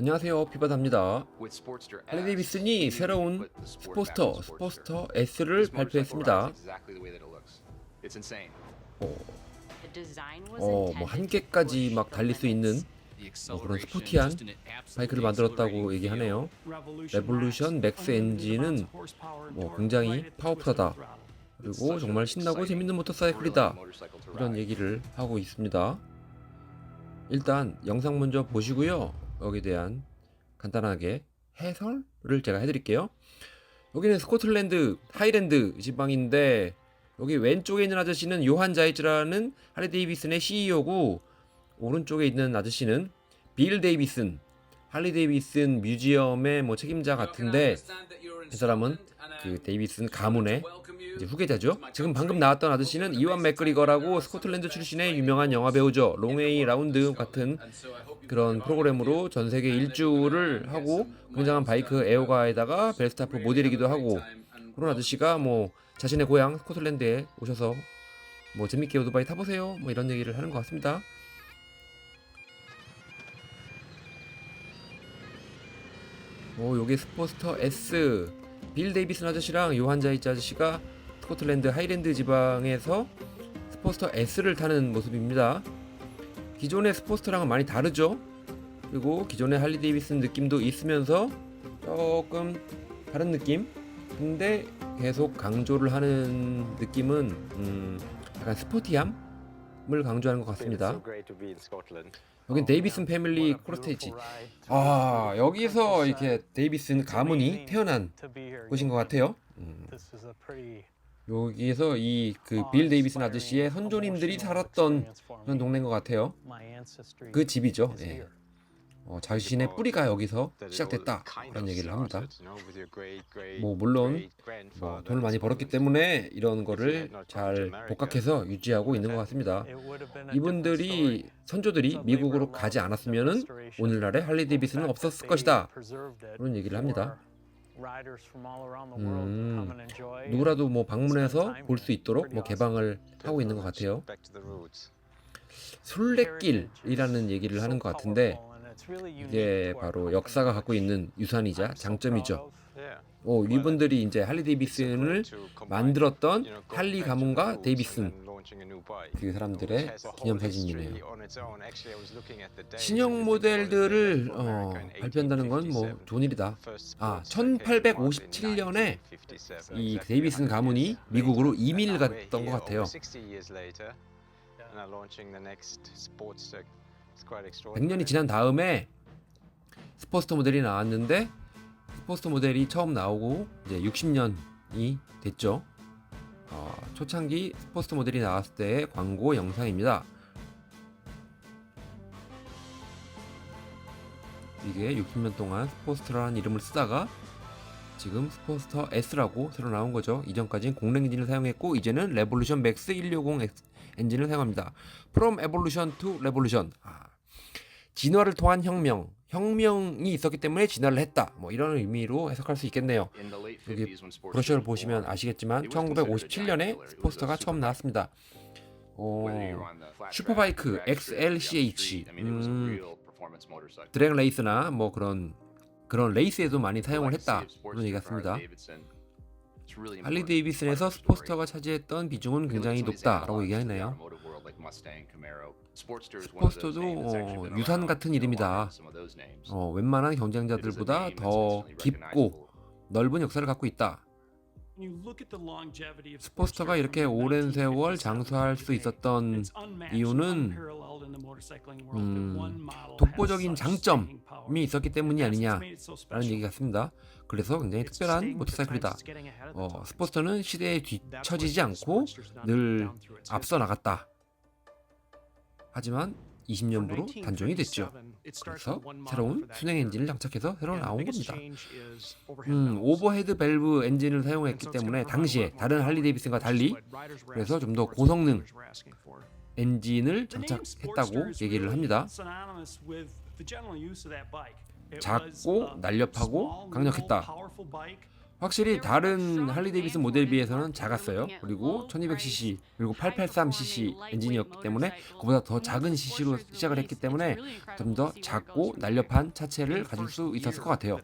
안녕하세요, 피바다입니다. 할리 데이비슨이 새로운 스포스터 S를 발표했습니다. 뭐 한 개까지 막 달릴 수 있는 그런 스포티한 바이크를 만들었다고 얘기하네요. 레볼루션 맥스 엔진은 굉장히 파워풀하다. 그리고 정말 신나고 재밌는 모터사이클이다. 이런 얘기를 하고 있습니다. 일단 영상 먼저 보시고요. 여기에 대한 간단하게 해설을 제가 해드릴게요. 여기는 스코틀랜드 하이랜드 지방인데 여기 왼쪽에 있는 아저씨는 요한 자이츠라는 할리 데이비슨의 CEO고 오른쪽에 있는 아저씨는 빌 데이비슨, 할리 데이비슨 뮤지엄의 책임자 같은데 이 사람은 그 데이비슨 가문의 이제 후계자죠. 지금 방금 나왔던 아저씨는 이완 맥그리거라고 스코틀랜드 출신의 유명한 영화 배우죠. 롱웨이 라운드 같은 그런 프로그램으로 전 세계 일주를 하고 굉장한 바이크 애호가에다가 벨스타프 모델이기도 하고 그런 아저씨가 자신의 고향 스코틀랜드에 오셔서 재밌게 오토바이 타보세요 이런 얘기를 하는 것 같습니다. 요게 스포스터 S 빌 데이비슨 아저씨랑 요한 자이츠 아저씨가 스코틀랜드 하이랜드 지방에서 스포스터 S를 타는 모습입니다. 기존의 스포스터랑은 많이 다르죠. 그리고 기존의 할리 데이비슨 느낌도 있으면서 조금 다른 느낌. 근데 계속 강조를 하는 느낌은 약간 스포티함을 강조하는 것 같습니다. 여긴 데이비슨 패밀리 콜스테이지. 여기서 이렇게 데이비슨 가문이 태어난 곳인 것 같아요. 여기에서 이 그 빌 데이비슨 아저씨의 선조님들이 살았던 그런 동네인 것 같아요. 그 집이죠. 예. 자신의 뿌리가 여기서 시작됐다 그런 얘기를 합니다. 물론 돈을 많이 벌었기 때문에 이런 거를 잘 복각해서 유지하고 있는 것 같습니다. 이분들이 선조들이 미국으로 가지 않았으면은 오늘날의 할리 데이비슨은 없었을 것이다 그런 얘기를 합니다. 누구라도 방문해서 볼 수 있도록 개방을 하고 있는 것 같아요. 순례길이라는 얘기를 하는 것 같은데 이게 바로 역사가 갖고 있는 유산이자 장점이죠. 이분들이 이제 할리 데이비슨을 만들었던 할리 가문과 데이비슨 그 사람들의 기념사진이네요. 신형 모델들을 발표한다는 건 좋은 일이다. 1857년에 이 데이비슨 가문이 미국으로 이민을 갔던 것 같아요. 100년이 지난 다음에 스포스터 모델이 나왔는데 스포스터 모델이 처음 나오고 이제 60년이 됐죠. 초창기 스포스터 모델이 나왔을 때의 광고 영상입니다. 이게 60년 동안 스포스터라는 이름을 쓰다가 지금 스포스터 S라고 새로 나온 거죠. 이전까지는 공랭 엔진을 사용했고 이제는 레볼루션 맥스 160 엔진을 사용합니다. From Evolution to Revolution. 진화를 통한 혁명이 있었기 때문에 진화를 했다. 이런 의미로 해석할 수 있겠네요. 여기 브로셔를 보시면 아시겠지만 1957년에 스포스터가 처음 나왔습니다. 슈퍼바이크 XLCH 드래곤 레이스나 그런 레이스에도 많이 사용을 했다. 그런 얘기 같습니다. 할리 데이비슨에서 스포스터가 차지했던 비중은 굉장히 높다라고 얘기하네요. 스포스터도 유산 같은 이름이다. 웬만한 경쟁자들보다 더 깊고 넓은 역사를 갖고 있다. 스포스터가 이렇게 오랜 세월 장수할 수 있었던 이유는 독보적인 장점이 있었기 때문이 아니냐라는 얘기 같습니다. 그래서 굉장히 특별한 모터사이클이다. 스포스터는 시대에 뒤처지지 않고 늘 앞서 나갔다. 하지만 20년부로 단종이 됐죠. 그래서 새로운 순행 엔진을 장착해서 새로 나온 겁니다. 오버헤드 밸브 엔진을 사용했기 때문에 당시에 다른 할리 데이비슨과 달리 그래서 좀 더 고성능 엔진을 장착했다고 얘기를 합니다. 작고 날렵하고 강력했다. 확실히 다른 할리 데이비슨 모델에 비해서는 작았어요. 그리고 1200cc 그리고 883cc 엔진이었기 때문에 그보다 더 작은 cc로 시작을 했기 때문에 좀 더 작고 날렵한 차체를 가질 수 있었을 것 같아요.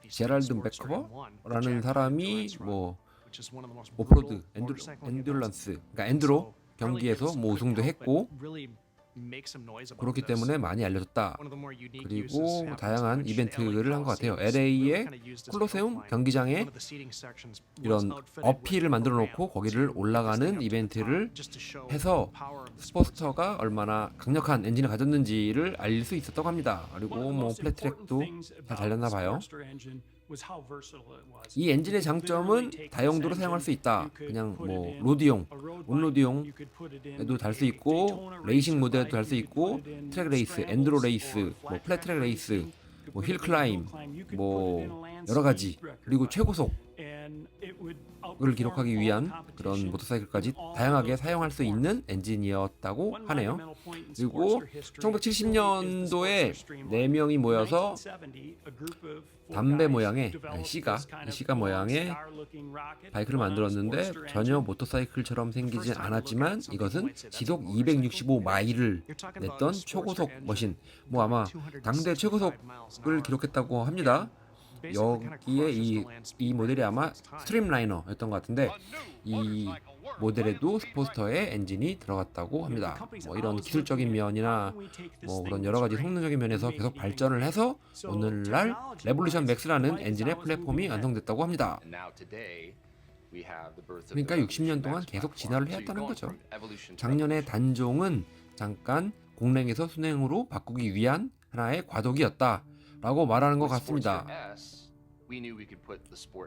제랄드 맥커버라는 사람이 뭐 오프로드 엔듀런스 그러니까 엔드로 경기에서 뭐 우승도 했고 그렇기 때문에 많이 알려졌다. 그리고 다양한 이벤트를 한 것 같아요. LA의 콜로세움 경기장에 이런 어필을 만들어 놓고 거기를 올라가는 이벤트를 해서 스포스터가 얼마나 강력한 엔진을 가졌는지를 알 수 있었다고 합니다. 그리고 뭐 플랫트랙도 잘 달렸나 봐요. 이 엔진의 장점은 다용도로 사용할 수 있다. 그냥 뭐 로드용, 온로드용에도 달 수 있고 레이싱 모드에도 달 수 있고 트랙 레이스, 엔드로 레이스, 뭐 플랫 트랙 레이스, 뭐 힐 클라임, 뭐 여러 가지 그리고 최고속을 기록하기 위한 그런 모터사이클까지 다양하게 사용할 수 있는 엔진이었다고 하네요. 그리고 1970년도에 4명이 모여서 담배 모양의 시가 모양의 바이크를 만들었는데 전혀 모터사이클처럼 생기진 않았지만 이것은 시속 265마일을 냈던 초고속 머신, 뭐 아마 당대 최고속을 기록했다고 합니다. 여기에 이 모델이 아마 스트림라이너였던 것 같은데 이 모델에도 스포스터의 엔진이 들어갔다고 합니다. 뭐 이런 기술적인 면이나 뭐 그런 여러 가지 성능적인 면에서 계속 발전을 해서 오늘날 레볼루션 맥스라는 엔진의 플랫폼이 완성됐다고 합니다. 그러니까 60년 동안 계속 진화를 해왔다는 거죠. 작년의 단종은 잠깐 공랭에서 순행으로 바꾸기 위한 하나의 과도기였다 라고 말하는 것 같습니다.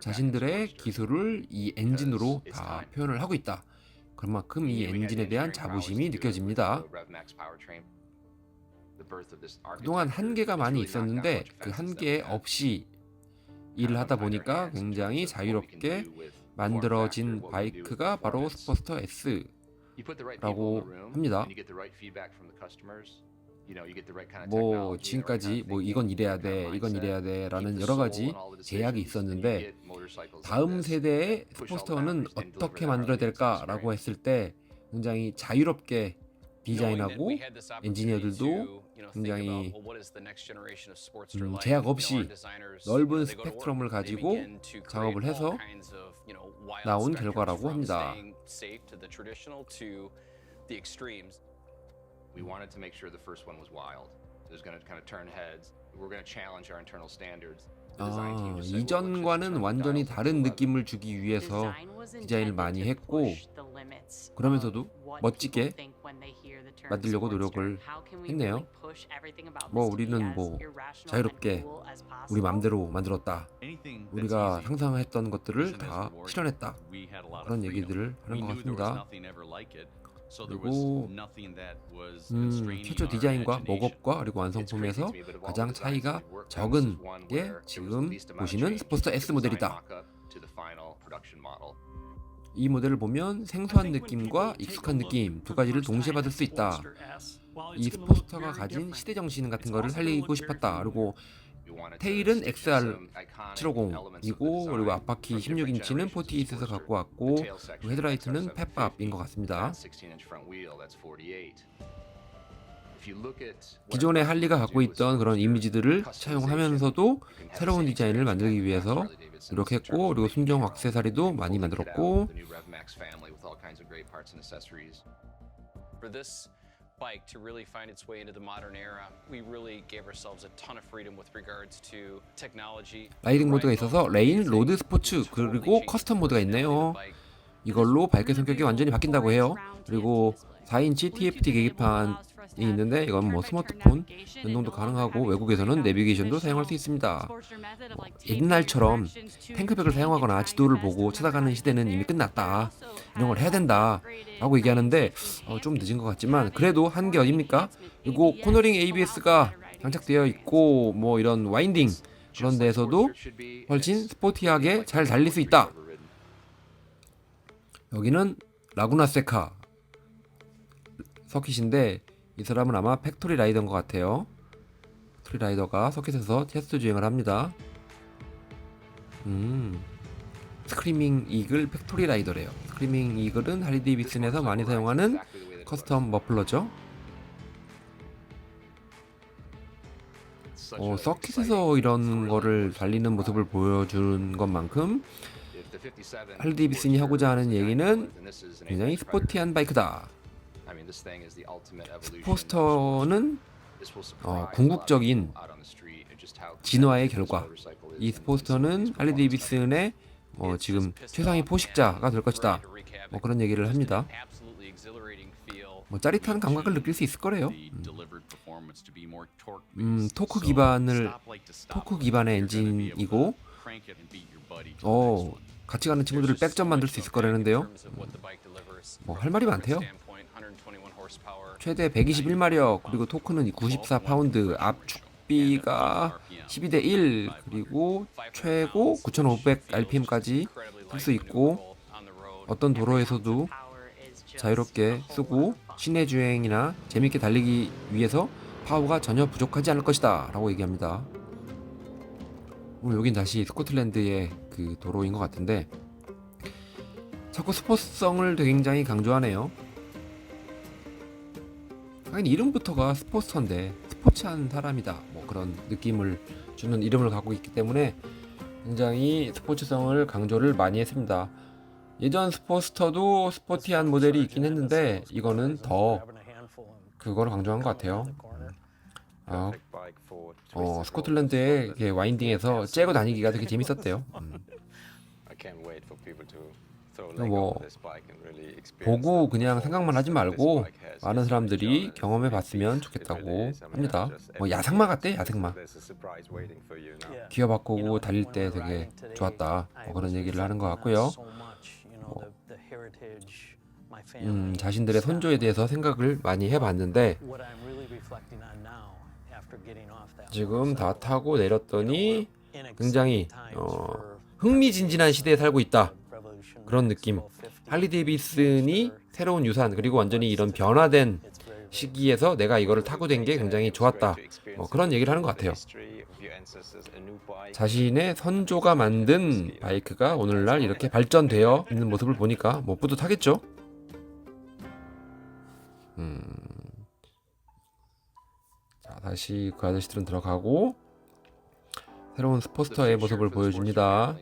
자신들의 기술을 이 엔진으로 다 표현을 하고 있다. 그만큼 이 엔진에 대한 자부심이 느껴집니다. 그동안 한계가 많이 있었는데 그 한계 없이 일을 하다 보니까 굉장히 자유롭게 만들어진 바이크가 바로 스포스터 S라고 합니다. 뭐 지금까지 뭐 이건 이래야 돼 라는 여러 가지 제약이 있었는데 다음 세대의 스포스터는 어떻게 만들어야 될까라고 했을 때 굉장히 자유롭게 디자인하고 엔지니어들도 굉장히 제약 없이 넓은 스펙트럼을 가지고 작업을 해서 나온 결과라고 합니다. We wanted to make sure the first one was wild. It was going to kind of turn heads. We're going to challenge our internal standards. 이전과는 완전히 다른 느낌을 주기 위해서 디자인을 많이 했고 그러면서도 멋지게 만들려고 노력을 했네요. 뭐 우리는 뭐 자유롭게 우리 맘대로 만들었다. 우리가 상상했던 것들을 다 실현했다. 그런 얘기들을 하는 것 같습니다. 그리고 최초 디자인과 목업과 그리고 완성품에서 가장 차이가 적은 게 지금 보시는 스포스터 S 모델이다. 이 모델을 보면 생소한 느낌과 익숙한 느낌 두 가지를 동시에 받을 수 있다. 이 스포스터가 가진 시대 정신 같은 거를 살리고 싶었다. 그리고 테일은 XR750이고 그리고 앞바퀴 16인치는 48에서 갖고 왔고 헤드라이트는 펫밥인 것 같습니다. 기존의 할리가 갖고 있던 그런 이미지들을 차용하면서도 새로운 디자인을 만들기 위해서 노력했고 그리고 순정 액세서리도 많이 만들었고 bike to really find its way into the modern era. We really gave ourselves a ton of freedom with regards to technology. 라이딩 모드가 있어서 레인, 로드, 스포츠 그리고 커스텀 모드가 있네요. 이걸로 바이크 성격이 완전히 바뀐다고 해요. 그리고 4인치 TFT 계기판이 있는데 이건 뭐 스마트폰 연동도 가능하고 외국에서는 내비게이션도 사용할 수 있습니다. 옛날처럼 탱크백을 사용하거나 지도를 보고 찾아가는 시대는 이미 끝났다. 이런 걸 해야 된다 라고 얘기하는데 좀 늦은 것 같지만 그래도 한 게 어딥니까? 그리고 코너링 ABS가 장착되어 있고 뭐 이런 와인딩 그런 데에서도 훨씬 스포티하게 잘 달릴 수 있다. 여기는 라구나 세카 서킷인데 이 사람은 아마 팩토리 라이더인 것 같아요. 프리라이더가 서킷에서 테스트 주행을 합니다. 스크리밍 이글 팩토리 라이더래요. 스크리밍 이글은 할리 데이비슨에서 많이 사용하는 커스텀 머플러죠. 서킷에서 이런 거를 달리는 모습을 보여주는 것만큼 할리 데이비슨이 하고자 하는 얘기는 굉장히 스포티한 바이크다. 스포스터는 궁극적인 진화의 결과. 이 스포스터는 할리 데이비슨의 지금 최상위 포식자가 될 것이다. 그런 얘기를 합니다. 짜릿한 감각을 느낄 수 있을 거래요. 토크 기반의 엔진이고, 같이 가는 친구들을 백점 만들 수 있을 거라는데요. 할 말이 많대요. 최대 121마력, 그리고 토크는 94파운드, 압축비가 12대1, 그리고 최고 9500rpm까지 쓸 수 있고, 어떤 도로에서도 자유롭게 쓰고 시내 주행이나 재밌게 달리기 위해서 파워가 전혀 부족하지 않을 것이다 라고 얘기합니다. 여긴 다시 스코틀랜드의 그 도로인 것 같은데, 자꾸 스포츠성을 굉장히 강조하네요. 하긴 이름부터가 스포츠인데 스포츠한 사람이다, 그런 느낌을 주는 이름을 갖고 있기 때문에 굉장히 스포츠성을 강조를 많이 했습니다. 예전 스포스터도 스포티한 모델이 있긴 했는데 이거는 더 그거를 강조한 것 같아요. 스코틀랜드의 와인딩에서 째고 다니기가 되게 재밌었대요. 보고 그냥 생각만 하지 말고 많은 사람들이 경험해 봤으면 좋겠다고 합니다. 야생마 같대, 야생마. 기어 바꾸고 달릴 때 되게 좋았다, 그런 얘기를 하는 것 같고요. 자신들의 선조에 대해서 생각을 많이 해봤는데, 지금 다 타고 내렸더니 굉장히 흥미진진한 시대에 살고 있다, 그런 느낌. 할리 데이비슨이 새로운 유산, 그리고 완전히 이런 변화된 시기에서 내가 이거를 타고 된 게 굉장히 좋았다, 그런 얘기를 하는 것 같아요. 자신의 선조가 만든 바이크가 오늘날 이렇게 발전되어 있는 모습을 보니까 뿌듯하겠죠. 자, 다시 그 아저씨들은 들어가고 새로운 스포스터의 모습을 보여줍니다.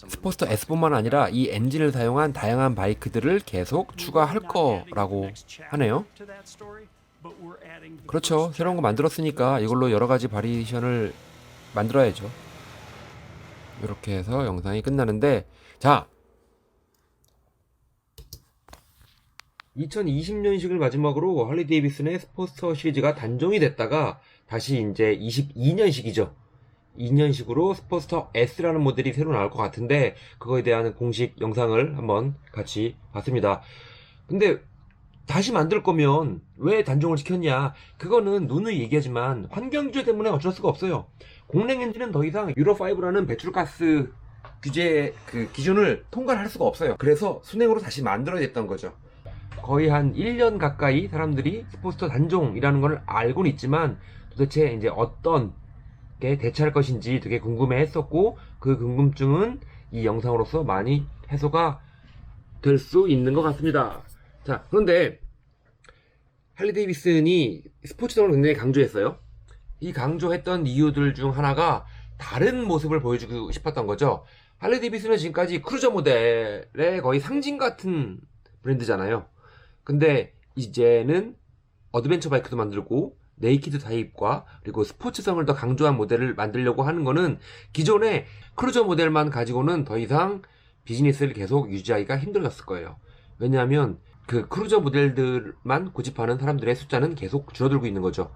스포스터 S뿐만 아니라 이 엔진을 사용한 다양한 바이크들을 계속 추가할 거라고 하네요. 그렇죠. 새로운 거 만들었으니까 이걸로 여러 가지 바리에이션을 만들어야죠. 이렇게 해서 영상이 끝나는데, 자, 2020년식을 마지막으로 할리 데이비슨의 스포스터 시리즈가 단종이 됐다가 다시 이제 22년식이죠. 2년식으로 스포스터 S라는 모델이 새로 나올 것 같은데, 그거에 대한 공식 영상을 한번 같이 봤습니다. 근데 다시 만들 거면 왜 단종을 시켰냐? 그거는 누누이 얘기하지만 환경규제 때문에 어쩔 수가 없어요. 공랭 엔진은 더 이상 유로5라는 배출가스 규제 기준을 통과할 수가 없어요. 그래서 순행으로 다시 만들어야 됐던 거죠. 거의 한 1년 가까이 사람들이 스포스터 단종이라는 걸 알고는 있지만 도대체 이제 어떤 게 대체할 것인지 되게 궁금해 했었고, 그 궁금증은 이 영상으로서 많이 해소가 될 수 있는 것 같습니다. 자, 그런데 할리 데이비슨이 스포츠성을 굉장히 강조했어요. 이 강조했던 이유들 중 하나가 다른 모습을 보여주고 싶었던 거죠. 할리 데이비슨은 지금까지 크루저 모델의 거의 상징 같은 브랜드잖아요. 근데 이제는 어드벤처 바이크도 만들고 네이키드 타입과 그리고 스포츠성을 더 강조한 모델을 만들려고 하는 거는 기존의 크루저 모델만 가지고는 더 이상 비즈니스를 계속 유지하기가 힘들었을 거예요. 왜냐하면 그 크루저 모델들만 고집하는 사람들의 숫자는 계속 줄어들고 있는 거죠.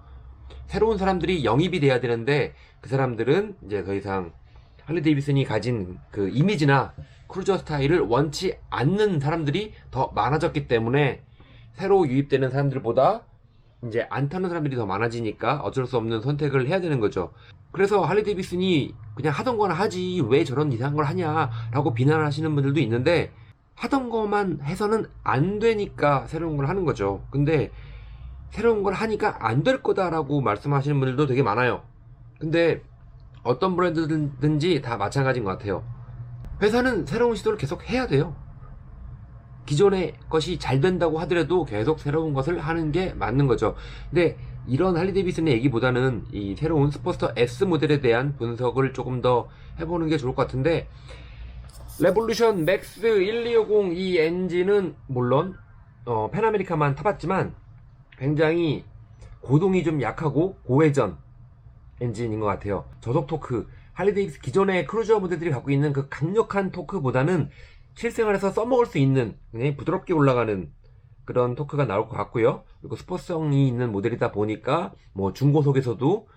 새로운 사람들이 영입이 돼야 되는데 그 사람들은 이제 더 이상 할리 데이비슨이 가진 그 이미지나 크루저 스타일을 원치 않는 사람들이 더 많아졌기 때문에 새로 유입되는 사람들보다 이제 안 타는 사람들이 더 많아지니까 어쩔 수 없는 선택을 해야 되는 거죠. 그래서 할리 데이비슨이 그냥 하던 거나 하지 왜 저런 이상한 걸 하냐라고 비난하시는 분들도 있는데, 하던 것만 해서는 안 되니까 새로운 걸 하는 거죠. 근데 새로운 걸 하니까 안 될 거다라고 말씀하시는 분들도 되게 많아요. 근데 어떤 브랜드든지 다 마찬가지인 것 같아요. 회사는 새로운 시도를 계속 해야 돼요. 기존의 것이 잘 된다고 하더라도 계속 새로운 것을 하는 게 맞는 거죠. 근데 이런 할리 데이비슨의 얘기보다는 이 새로운 스포스터 S 모델에 대한 분석을 조금 더 해보는 게 좋을 것 같은데, 레볼루션 맥스 1250 이 엔진은 물론 팬아메리카만 타봤지만 굉장히 고동이 좀 약하고 고회전 엔진인 것 같아요. 저속 토크, 할리 데이비슨 기존의 크루저 모델들이 갖고 있는 그 강력한 토크보다는 실생활에서 써먹을 수 있는 굉장히 부드럽게 올라가는 그런 토크가 나올 것 같고요. 그리고 스포츠성이 있는 모델이다 보니까 뭐 중고속에서도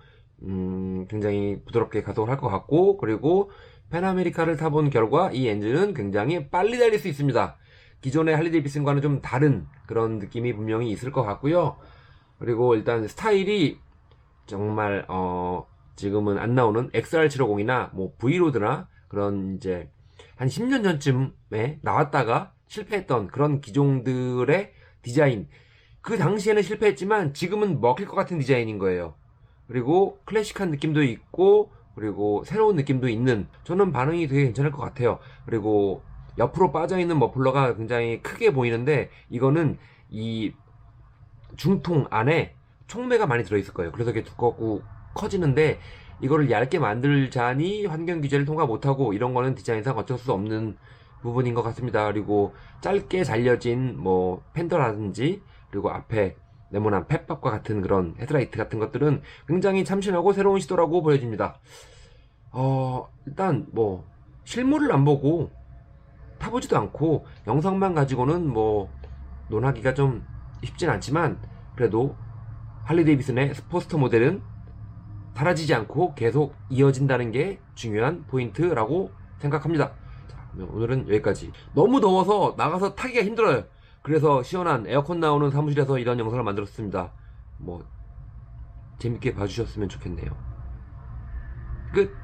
굉장히 부드럽게 가속을 할 것 같고, 그리고 팬아메리카를 타본 결과 이 엔진은 굉장히 빨리 달릴 수 있습니다. 기존의 할리 데이비슨과는 좀 다른 그런 느낌이 분명히 있을 것 같고요. 그리고 일단 스타일이 정말 지금은 안 나오는 XR750이나 뭐 브이로드나 그런 이제 한 10년 전쯤에 나왔다가 실패했던 그런 기종들의 디자인, 그 당시에는 실패했지만 지금은 먹힐 것 같은 디자인인 거예요. 그리고 클래식한 느낌도 있고, 그리고 새로운 느낌도 있는, 저는 반응이 되게 괜찮을 것 같아요. 그리고 옆으로 빠져있는 머플러가 굉장히 크게 보이는데, 이거는 이 중통 안에 촉매가 많이 들어있을 거예요. 그래서 이게 두껍고 커지는데, 이거를 얇게 만들자니 환경 규제를 통과 못하고, 이런 거는 디자인상 어쩔 수 없는 부분인 것 같습니다. 그리고 짧게 잘려진 뭐 팬더라든지, 그리고 앞에 네모난 펫밥과 같은 그런 헤드라이트 같은 것들은 굉장히 참신하고 새로운 시도라고 보여집니다. 일단 뭐 실물을 안 보고 타보지도 않고 영상만 가지고는 뭐 논하기가 좀 쉽진 않지만, 그래도 할리 데이비슨의 스포스터 모델은 사라지지 않고 계속 이어진다는 게 중요한 포인트라고 생각합니다. 자, 오늘은 여기까지. 너무 더워서 나가서 타기가 힘들어요. 그래서 시원한 에어컨 나오는 사무실에서 이런 영상을 만들었습니다. 뭐 재밌게 봐주셨으면 좋겠네요. 끝.